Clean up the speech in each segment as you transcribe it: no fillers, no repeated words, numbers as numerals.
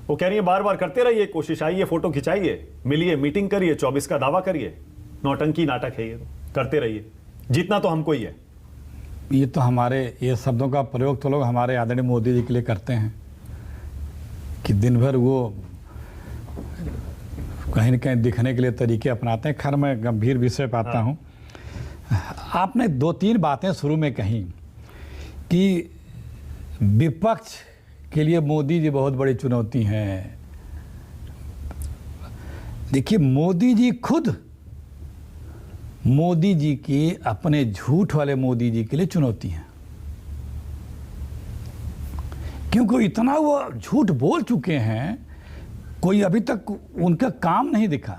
वो कह रही है बार बार करते रहिए कोशिश, आइए फोटो खिंचाइए, मिलिए, मीटिंग करिए, 24 का दावा करिए। नौटंकी नाटक है ये, तो करते रहिए, जीतना तो हमको ही है। ये तो हमारे ये शब्दों का प्रयोग तो लोग हमारे आदरणीय मोदी जी के लिए करते हैं कि दिन भर वो कहीं न कहीं दिखने के लिए तरीके अपनाते हैं। खैर मैं गंभीर विषय पे आता हूँ। आपने 2-3 बातें शुरू में कही कि विपक्ष के लिए मोदी जी बहुत बड़ी चुनौती हैं। देखिए मोदी जी खुद मोदी जी की अपने झूठ वाले मोदी जी के लिए चुनौती है, क्योंकि इतना वो झूठ बोल चुके हैं, कोई अभी तक उनका काम नहीं दिखा।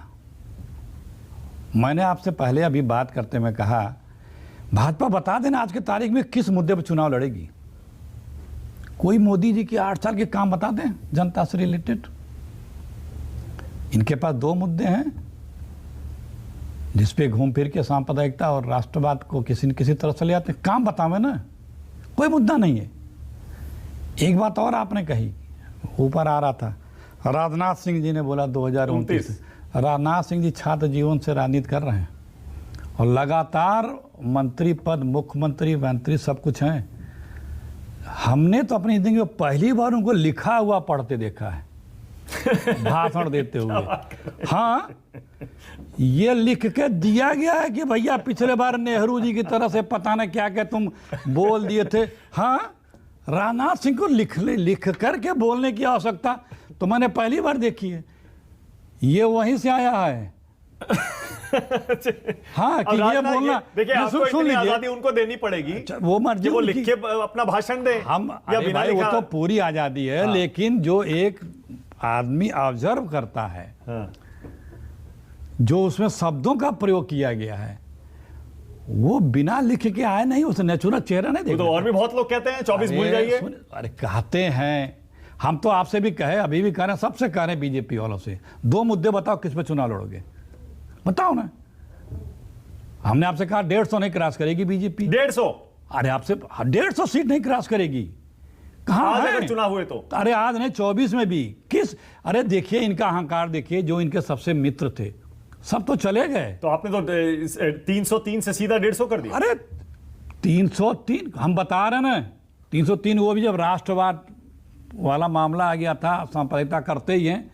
मैंने आपसे पहले अभी बात करते में कहा भाजपा बता देना आज के तारीख में किस मुद्दे पर चुनाव लड़ेगी। कोई मोदी जी के 8 साल के काम बता दें जनता से रिलेटेड। इनके पास 2 मुद्दे हैं जिसपे घूम फिर के सांप्रदायिकता और राष्ट्रवाद को किसी न किसी तरह से ले आते। काम बतावे ना, कोई मुद्दा नहीं है। एक बात और आपने कही, ऊपर आ रहा था, राजनाथ सिंह जी ने बोला 2029। राजनाथ सिंह जी छात्र जीवन से राजनीति कर रहे हैं और लगातार मंत्री पद, मुख्यमंत्री, मंत्री सब कुछ हैं। हमने तो अपनी जिंदगी में पहली बार उनको लिखा हुआ पढ़ते देखा है भाषण देते हुए। हाँ, ये लिख के दिया गया है कि भैया पिछले बार नेहरू जी की तरह से पता न क्या क्या तुम बोल दिए थे। हाँ, राजनाथ सिंह को लिख करके बोलने की आवश्यकता तो मैंने पहली बार देखी है। ये वहीं से आया है। हाँ, कि ये बोलना, देखिए आपको इतनी आजादी उनको देनी पड़ेगी। वो मर्जी, वो लिख के अपना भाषण दे। हम अरे भाई वो तो पूरी आजादी है। हाँ। लेकिन जो एक आदमी ऑब्जर्व करता है, हाँ, जो उसमें शब्दों का प्रयोग किया गया है, वो बिना लिख के आए नहीं, उसे नेचुरल चेहरा नहीं देखा। तो और भी बहुत लोग कहते हैं 24 भूल जाइए। अरे कहते हैं, हम तो आपसे भी कहे, अभी भी कह रहे हैं, सबसे कह रहे हैं बीजेपी वालों से, 2 मुद्दे बताओ किस पे चुनाव लड़ोगे, बताओ ना। हमने आपसे कहा 150 नहीं क्रॉस करेगी बीजेपी। 150? अरे आपसे 150 सीट नहीं क्रॉस करेगी। कहाँ है? अगर चुनाव हुए तो? अरे आज नहीं, 24 में भी किस, अरे देखिए इनका अहंकार देखिए, जो इनके सबसे मित्र थे सब तो चले गए। तो आपने तो 303 से सीधा 150 कर दिया। अरे 303 हम बता रहे ना, 303 वो भी जब राष्ट्रवाद वाला मामला आ गया था, सांप्रदायिकता करते ही हैं।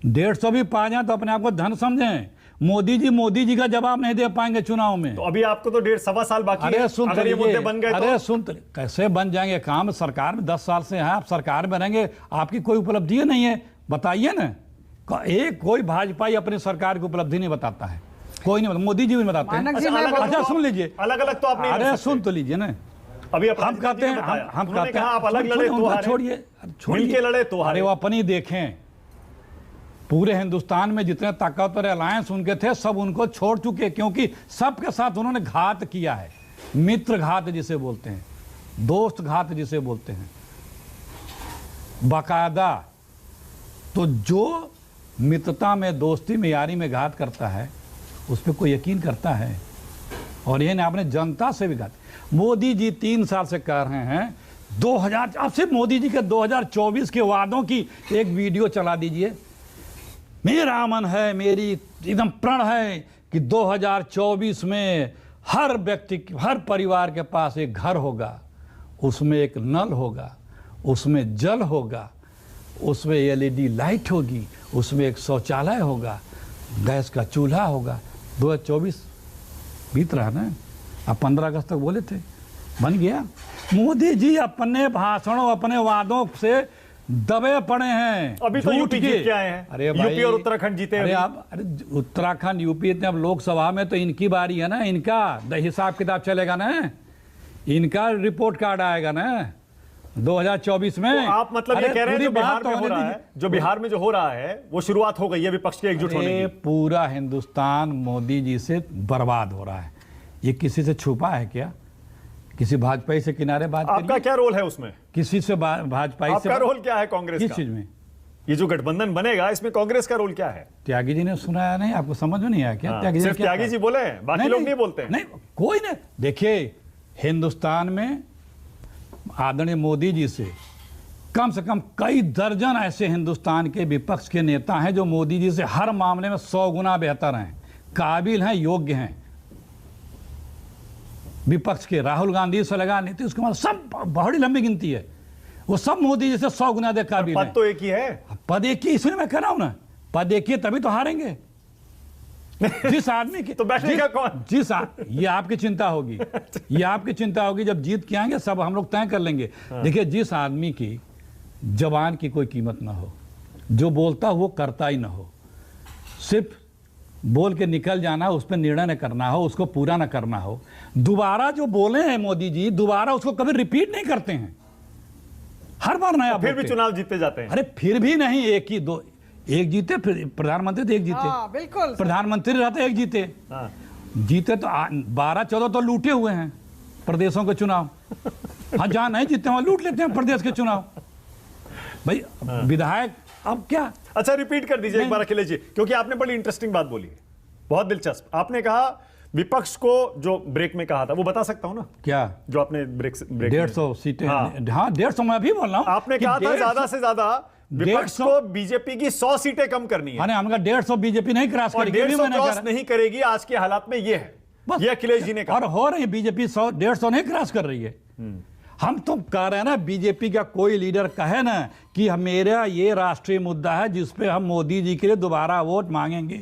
150 भी पा जाए तो अपने आप को धन समझें। मोदी जी का जवाब नहीं दे पाएंगे चुनाव में। तो अभी आपको तो 1.5-1.25 साल बाकी है। अगर ये मुद्दे बन गए तो? अरे सुन, कैसे बन जाएंगे? काम सरकार में 10 साल से है, आप सरकार में रहेंगे, आपकी कोई उपलब्धि नहीं है, बताइए ना। एक कोई भाजपाई अपनी सरकार की उपलब्धि नहीं बताता है, कोई नहीं, मोदी जी भी बताते हैं। अच्छा सुन लीजिए, अलग अलग तो आप नहीं। अरे सुन तो लीजिए ना, अभी हम कहते हैं, हम कहते हैं आप अलग लड़े तो छोड़िए, मिलके लड़े तो अरे वो अपनी देखें, पूरे हिंदुस्तान में जितने ताकतवर अलायंस उनके थे सब उनको छोड़ चुके, क्योंकि सबके साथ उन्होंने घात किया है। मित्र घात जिसे बोलते हैं, दोस्त घात जिसे बोलते हैं, बाकायदा। तो जो मित्रता में, दोस्ती में, यारी में घात करता है, उस पर कोई यकीन करता है? और ये आपने जनता से भी घात। मोदी जी 3 साल से कह रहे हैं 2000, अब सिर्फ मोदी जी के 2024 के वादों की एक वीडियो चला दीजिए। मेरा मन है, मेरी एकदम प्रण है कि 2024 में हर व्यक्ति, हर परिवार के पास एक घर होगा, उसमें एक नल होगा, उसमें जल होगा, उसमें LED लाइट होगी, उसमें एक शौचालय होगा, गैस का चूल्हा होगा। 2024 बीत रहा ना, आप 15 अगस्त तक बोले थे, बन गया। मोदी जी अपने भाषणों, अपने वादों से दबे पड़े हैं। अभी तो यूपी जीत के आए हैं। अरे यूपी और उत्तराखंड जीते। अरे आप, अरे उत्तराखंड यूपी इतने, अब लोकसभा में तो इनकी बारी है ना, इनका हिसाब किताब चलेगा ना, इनका रिपोर्ट कार्ड आएगा ना 2024 में। तो आप मतलब ये कह रहे हैं जो बिहार में हो रहा है, जो बिहार में जो हो रहा है वो शुरुआत हो गई है विपक्ष के एकजुट होने की। पूरा हिंदुस्तान मोदी जी से बर्बाद हो रहा है। ये किसी से छुपा है क्या? किसी भाजपाई से किनारे बात करिए। आपका क्या रोल है उसमें? किसी से भाजपाई से? आपका रोल क्या है कांग्रेस का? किस चीज में? ये जो गठबंधन बनेगा इसमें कांग्रेस का रोल क्या है? त्यागी जी ने सुनाया नहीं, आपको समझ में नहीं आया क्या? सिर्फ त्यागी जी बोले हैं, बाकी लोग नहीं बोलते हैं। नहीं, कोई नहीं। देखिए हिंदुस्तान में आदरणीय मोदी जी से कम से कम कई दर्जन ऐसे हिंदुस्तान के विपक्ष के नेता हैं जो मोदी जी से हर मामले में 100 गुना बेहतर हैं, काबिल हैं, योग्य हैं। विपक्ष के राहुल गांधी से लगा, नीतीश कुमार, सब बड़ी लंबी गिनती है, वो सब मोदी जी से 100 गुना अधिक काबिल पद हैं। तो एक ही है। पद एक ही, इसलिए मैं कह रहा हूं ना, पद एक ही तभी तो हारेंगे। जिस आदमी की तो बैठेगा कौन? ये आपकी चिंता होगी, ये आपकी चिंता होगी। जब जीत के आएंगे सब हम लोग तय कर लेंगे। देखिए, जिस आदमी की जबान की कोई कीमत ना हो, जो बोलता वो करता ही ना हो, सिर्फ बोल के निकल जाना, उस पर निर्णय न करना हो, उसको पूरा न करना हो, दोबारा जो बोले हैं मोदी जी, दोबारा उसको कभी रिपीट नहीं करते हैं, हर बार नया फिर भी चुनाव जीतते जाते हैं। अरे फिर भी नहीं, एक ही दो, एक जीते, फिर प्रधानमंत्री तो एक जीते, बिल्कुल प्रधानमंत्री रहते एक जीते, हाँ। जीते तो 12-14 तो लूटे हुए हैं प्रदेशों के चुनाव। हाँ, जहां नहीं जीते वहां लूट लेते हैं प्रदेश के चुनाव भाई। विधायक अब क्या? अच्छा, रिपीट कर दीजिए एक बार अखिलेश जी, क्योंकि आपने बड़ी इंटरेस्टिंग बात बोली है, बहुत दिलचस्प। आपने कहा विपक्ष को जो ब्रेक में कहा था, वो बता सकता हूं ना? क्या? जो आपने ब्रेक 150 सीटें। हाँ। हाँ, 150 मैं भी बोल रहा हूँ। आपने कहा था ज्यादा से ज्यादा विपक्ष को बीजेपी की 100 सीटें कम करनी है। हमने कहा 150 बीजेपी नहीं क्रॉस और करेगी, 150 क्रॉस नहीं करेगी आज के हालात में, ये है, बस। ये अखिलेश जी ने कहा। और हो रही है बीजेपी 100-150 नहीं क्रॉस कर रही है। हम तो कह रहे हैं ना, बीजेपी का कोई लीडर कहे ना कि मेरा ये राष्ट्रीय मुद्दा है जिस पे हम मोदी जी के लिए दोबारा वोट मांगेंगे।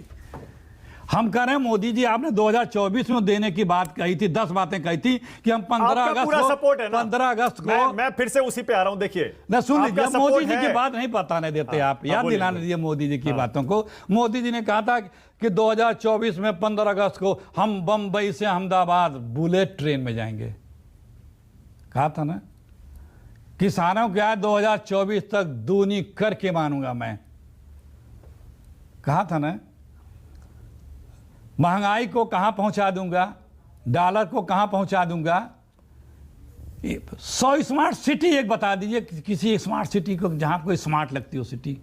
हम कह रहे हैं मोदी जी, आपने 2024 में देने की बात कही थी, 10 बातें कही थी कि हम 15 अगस्त पूरा सपोर्ट है ना? 15 अगस्त को मैं फिर से उसी पे आ रहा हूं। देखिए, ना, सुन लीजिए, आपका मोदी support जी की है। बात नहीं बताने देते हाँ, आप, याद बोलिए, दिलाने दीजिए मोदी जी की बातों को। मोदी जी ने कहा था कि 2024 में 15 अगस्त को हम बंबई से अहमदाबाद बुलेट ट्रेन में जाएंगे, कहा था ना। किसानों के आज 2024 तक दूनी करके मानूंगा मैं, कहा था ना। महंगाई को कहां पहुंचा दूंगा, डॉलर को कहां पहुंचा दूंगा। 100 स्मार्ट सिटी एक बता दीजिए, किसी स्मार्ट सिटी को जहां कोई स्मार्ट लगती हो सिटी।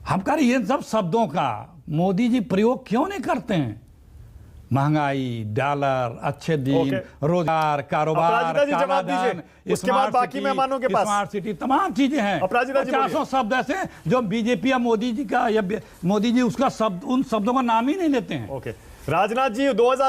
हम कह रहे ये सब शब्दों का मोदी जी प्रयोग क्यों नहीं करते हैं? महंगाई, डॉलर, अच्छे दिन, रोजगार, कारोबार, अपराजिता जी जवाब दीजिए, उसके बाद बाकी मेहमानों के पास। स्मार्ट सिटी, तमाम चीजें हैं। अपराजिता जी 50 शब्द ऐसे हैं जो बीजेपी या मोदी जी का, या मोदी जी उसका शब्द, उन शब्दों का नाम ही नहीं लेते हैं। ओके, राजनाथ जी, 2000